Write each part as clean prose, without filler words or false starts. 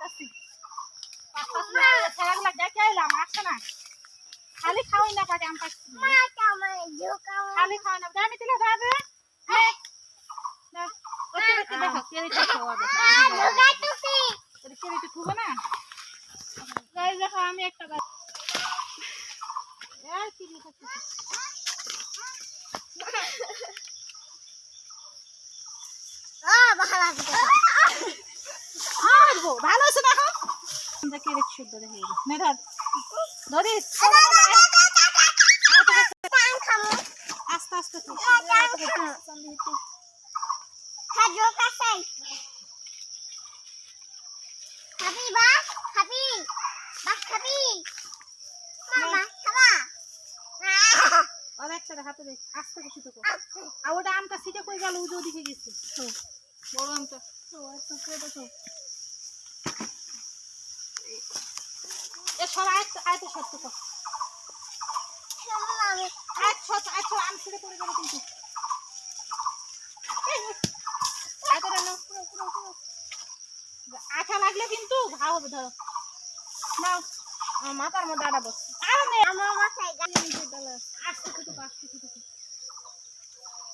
আসছি ছেলেগুলা দেখে এলাম আসছে না খালি খাওয়াই না পাকে আম পাচ্ছি খালি খাওয়াই না আমি দিলে ধরবে দেখো কেরিটা খাওয়া কেরিটা খুবো না দেখো আমি একটা ভালো আছে দেখো কেরিট শুদ্ধ দেখে ধরিস আস্তে আস্তে হাতে দেখ আস্তে বেশি তো আর ওটা আমটা সিটে কই গেল উজো দিকে গেছে বড় আমটা এ সব আয়তে সত্য তো আম ছিঁড়ে পড়ে যাবে কিন্তু আঠা লাগলে কিন্তু ঘা হবে ধরো নাও মাথার মধ্যে আটা বস আমার মাথায় আস্তে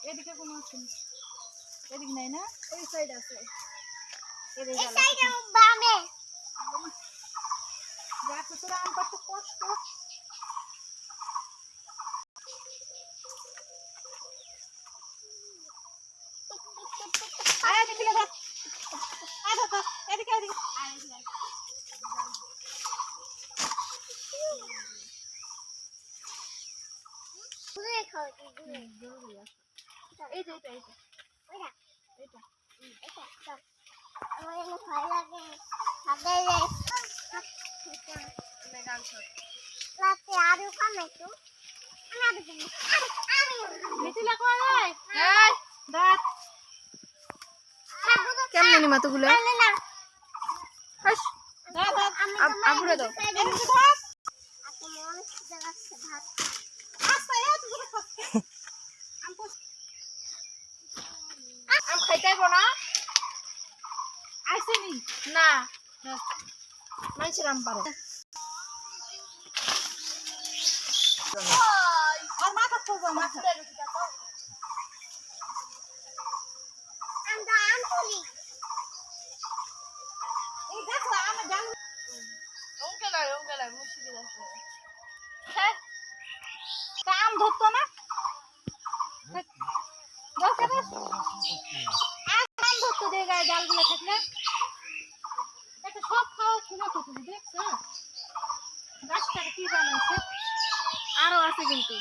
এদিকে কোনো আছে না এদিকে নাই না এই সাইড আছে আম পাচ্ছে কষ্ট কেমন নিমা তো গুলো আগুরে দাও আম খাইতেইব না আইসেনি না মানুষের আম পারে আর মাথা করবো মাথা আম ধরতো না আম ধরতো দিয়ে গায়ে ডালগুলো থাকলে সব খাওয়া শুনে তো তুমি দেখছো গাছটাকে কি বানাইছে আরো আছে কিন্তু